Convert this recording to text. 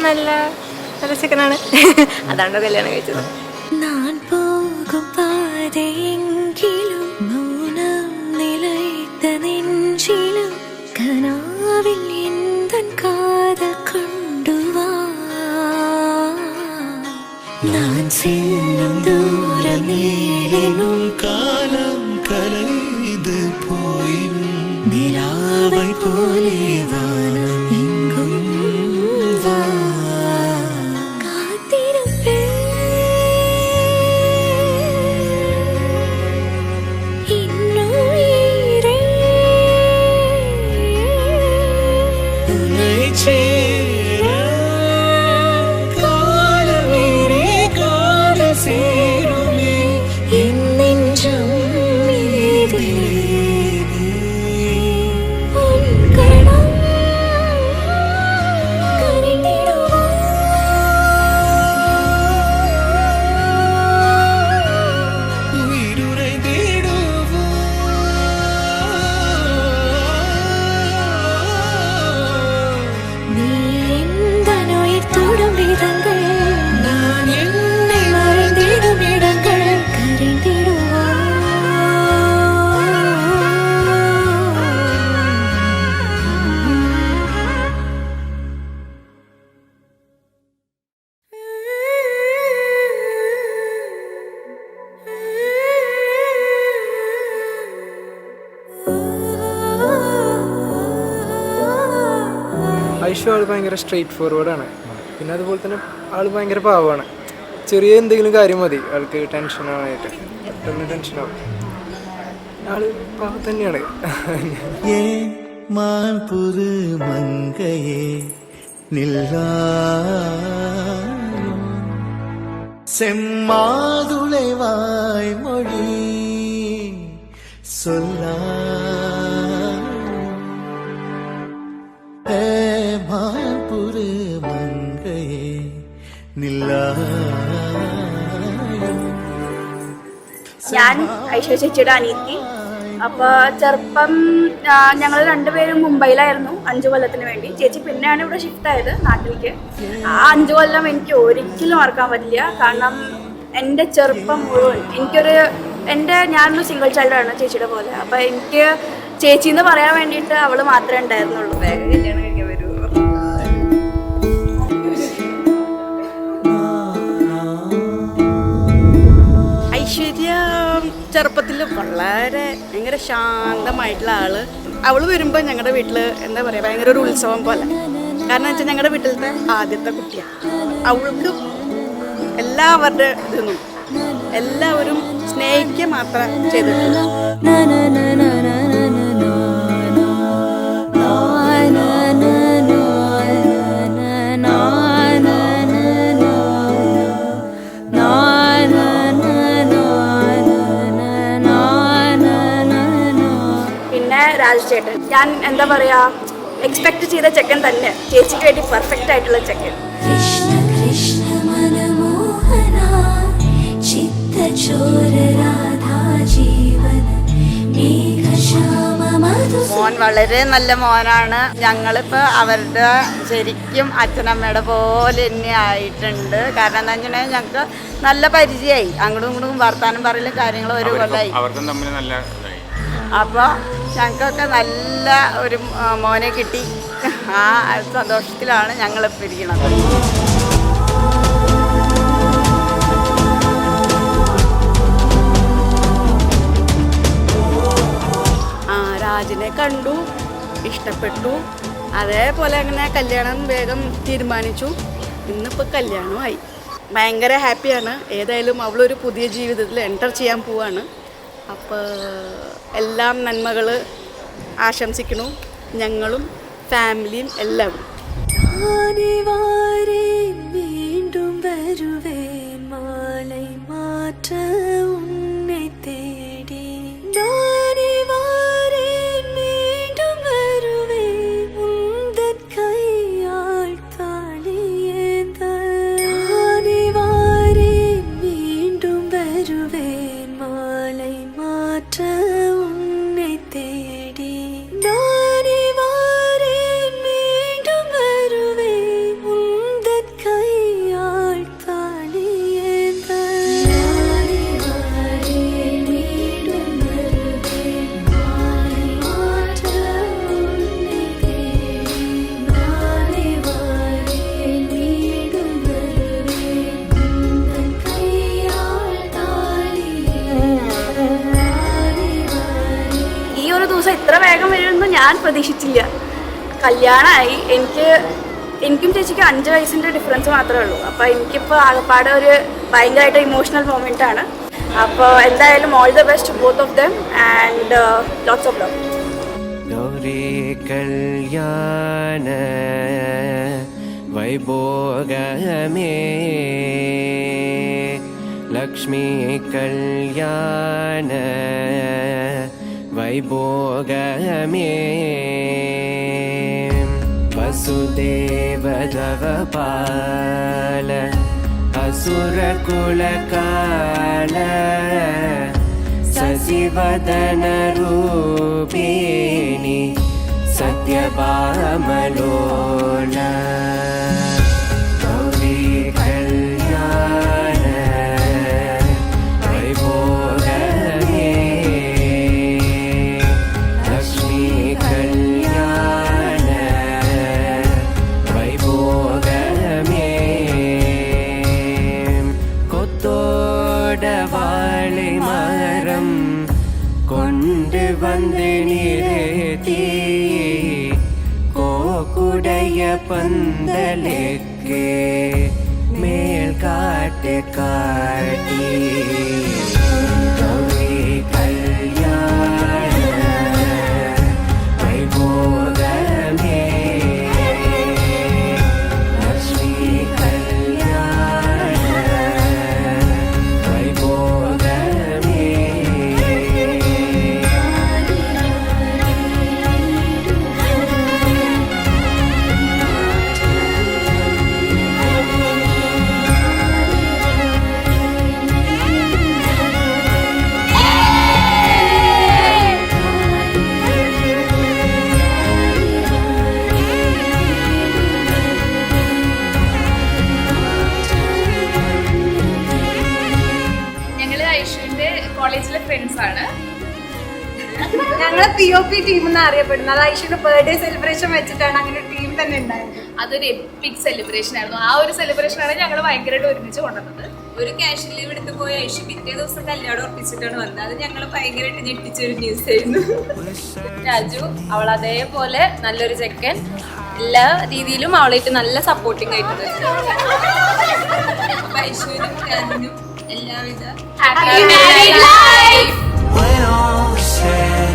നല്ല നല്ല ചെക്കനാണ്. അതാണ്ടോ കല്യാണം കഴിച്ചത്. ഞാൻ പോകും പാതയെങ്കിലും മൗനം നിലയ്ത്ത നെഞ്ചിലും കനാവിൽ എന്തൻ കാതൽ കൊണ്ടുവാ. ഞാൻ ചെല്ലും ദൂരം നേരിനും കാലം കലൈത് പോയി നിലാവൈ പോലെ വാനം എങ്ങും വാ. കാത്തിരുപ്പേ ഇന്നുയിരേ ഉന്നെ ചേര കാലമേറെ കാല സേരുമേ എൻ നെഞ്ചം മീതെ ഉൾക്കടം കരണ്ടിടുവാ. ഉயிருറൈതിടുവോ നീ എന്തനുയിർ തൊടും വിധങ്ങൾ ഞാൻ എന്നെ മറന്നിടും ഇടങ്ങൾ കരണ്ടിടുവാ. ഐഷു ആൾ ഭയങ്കര സ്ട്രെയിറ്റ് ഫോർവേഡാണ്. പിന്നെ അതുപോലെ തന്നെ ആൾ ഭയങ്കര പാവമാണ്. ചെറിയ എന്തെങ്കിലും കാര്യം മതി ആൾക്ക് ടെൻഷനായിട്ട്, പെട്ടെന്ന് ടെൻഷനാവും. ആൾ പാവം തന്നെയാണ്. ஏன் மான்புரு மங்கையே நில்லாயோ செம்மாதுளை வாய்மொழி சொல்லாயோ மான்புரு மங்கையே நில்லாயோ. ഞാൻ ഐശ്വര്യ ചേച്ചിയുടെ അനിയത്തി. അപ്പോൾ ചെറുപ്പം ഞങ്ങൾ രണ്ടുപേരും മുംബൈയിലായിരുന്നു 5 കൊല്ലത്തിന് വേണ്ടി. ചേച്ചി പിന്നെയാണ് ഇവിടെ ഷിഫ്റ്റ് ആയത് നാട്ടിലേക്ക്. ആ 5 കൊല്ലം എനിക്ക് ഒരിക്കലും മറക്കാൻ പറ്റില്ല. കാരണം എൻ്റെ ചെറുപ്പം മുഴുവൻ ഞാനൊരു സിംഗിൾ ചൈൽഡാണ് ചേച്ചിയുടെ പോലെ. അപ്പോൾ എനിക്ക് ചേച്ചി എന്ന് പറയാൻ വേണ്ടിയിട്ട് അവൾ മാത്രമേ ഉണ്ടായിരുന്നുള്ളൂ. വേഗം കല്യാണം കഴിക്കാൻ വരുമോ. ഐശ്വര്യ ചെറുപ്പത്തിൽ വളരെ ഭയങ്കര ശാന്തമായിട്ടുള്ള ആള്. അവൾ വരുമ്പോൾ ഞങ്ങളുടെ വീട്ടിൽ എന്താ പറയുക, ഭയങ്കര ഒരു ഉത്സവം പോലെ. കാരണം വെച്ചാൽ ഞങ്ങളുടെ വീട്ടിലത്തെ ആദ്യത്തെ കുട്ടിയാണ്. അവൾക്ക് എല്ലാവരുടെ ഇതൊന്നും എല്ലാവരും സ്നേഹിക്കുക മാത്രം ചെയ്തിട്ടുള്ളൂ. രാജുചേട്ടൻ, ഞാൻ എന്താ പറയാ, എക്സ്പെക്ട് ചെയ്ത ചെക്കൻ തന്നെ. ചേച്ചിക്ക് വേണ്ടി പെർഫെക്റ്റ് ആയിട്ടുള്ള ചെക്കൻ. കൃഷ്ണ കൃഷ്ണ മനമോഹന ചിത്തചോര രാധാ ജീവന മേഘശ്യാമ മധുസൂദന. മോൻ വളരെ നല്ല മോനാണ്. ഞങ്ങളിപ്പോൾ അവരുടെ ശരിക്കും അച്ഛനമ്മയുടെ പോലെ തന്നെ ആയിട്ടുണ്ട്. കാരണം എന്താ വെച്ചിട്ടുണ്ടെങ്കിൽ ഞങ്ങൾക്ക് നല്ല പരിചയമായി. അങ്ങോട്ടും ഇങ്ങോട്ടും വർത്താനം പറയലും കാര്യങ്ങളും ഒരു കൊല്ലമായി. അവർക്കും തമ്മിൽ നല്ല അപ്പോൾ ഞങ്ങൾക്കൊക്കെ നല്ല ഒരു മോനെ കിട്ടി. ആ സന്തോഷത്തിലാണ് ഞങ്ങളിപ്പോൾ ഇരിക്കുന്നത്. രാജിനെ കണ്ടു, ഇഷ്ടപ്പെട്ടു. അതേപോലെ അങ്ങനെ കല്യാണം വേഗം തീരുമാനിച്ചു. ഇന്നിപ്പോൾ കല്യാണമായി. ഭയങ്കര ഹാപ്പിയാണ്. ഏതായാലും അവളൊരു പുതിയ ജീവിതത്തിൽ എൻ്റർ ചെയ്യാൻ പോവാണ്. അപ്പോൾ എല്ലാം നന്മകൾ ആശംസിക്കുന്നു. ഞങ്ങളും ഫാമിലിയും എല്ലാവരും. വീണ്ടും വരുവേൻ മാலை മാറ്റ ഉന്നെ തേടി. വീണ്ടും വരുവേൻ ഉന്തൻ കൈയാൾ താളിയേന്ത. വീണ്ടും വരുവേൻ മാலை മാറ്റ ഉന്നെ തേടി. വീണ്ടും വരുവേൻ ഉന്തൻ ഞാൻ പ്രതീക്ഷിച്ചില്ല. കല്യാണമായി എനിക്കും ചേച്ചിക്ക് 5 വയസ്സിൻ്റെ ഡിഫറൻസ് മാത്രമേ ഉള്ളൂ. അപ്പോൾ എനിക്കിപ്പോൾ ആകപ്പാടെ ഒരു ഭയങ്കരമായിട്ട് ഇമോഷണൽ മൊമെൻ്റ് ആണ്. അപ്പോൾ എന്തായാലും all the best both of them and lots of love. Gauri കല്യാണ വൈഭോഗമേ ലക്ഷ്മി കല്യാണ വൈഭോഗമേ വസുദേവദവപാല അസുരകുലകാല ശശിവദന രൂപിണി സത്യഭാമലോല ഗൗരി കല്യാണ വൈഭോഗമേ ലക്ഷ്മി കല്യാണ വൈഭോഗമേ കൊത്തോടവാളി മരം கொண்டு வந்து நிறுத்தி கோக்குடைய பந்தலுக்கு மேல் காட்டு காட்டி கௌரி கல்யாண வைபோகமே லக்ஷ்மி கல்யாண வைபோகமே. ഞങ്ങള് ഐഷുവിന്റെ കോളേജിലെ ഫ്രണ്ട്സ് ആണ്. ഞങ്ങള് POP ടീം എന്ന് അറിയപ്പെടുന്നത്. അത് ഐഷുവിന്റെ ബർത്ത്ഡേ സെലിബ്രേഷൻ വെച്ചിട്ടാണ് അങ്ങനെ ഒരു ടീം തന്നെ ഉണ്ടായത്. അതൊരു എപ്പിക് സെലിബ്രേഷൻ ആയിരുന്നു. ആ ഒരു സെലിബ്രേഷനാണ് ഞങ്ങൾ ഭയങ്കരമായിട്ട് ഒരുമിച്ച് കൊണ്ടുവന്നത്. ഒരു ക്യാഷ് ലീവ് എടുത്ത് പോയ ഐഷു പിറ്റേ ദിവസം കല്യാണം ഉറപ്പിച്ചിട്ടാണ് വന്നത്. അത് ഞങ്ങൾ ഭയങ്കരമായിട്ട് ഞെട്ടിച്ചൊരു ന്യൂസ് ആയിരുന്നു. രാജു അവൾ അതേപോലെ നല്ലൊരു ചെക്കൻ, എല്ലാ രീതിയിലും അവളായിട്ട് നല്ല സപ്പോർട്ടിങ് ആയിട്ടുണ്ട്. അപ്പൊ ഐഷുവിനും ഞാനും എല്ലാവിധ happy married life. When all is said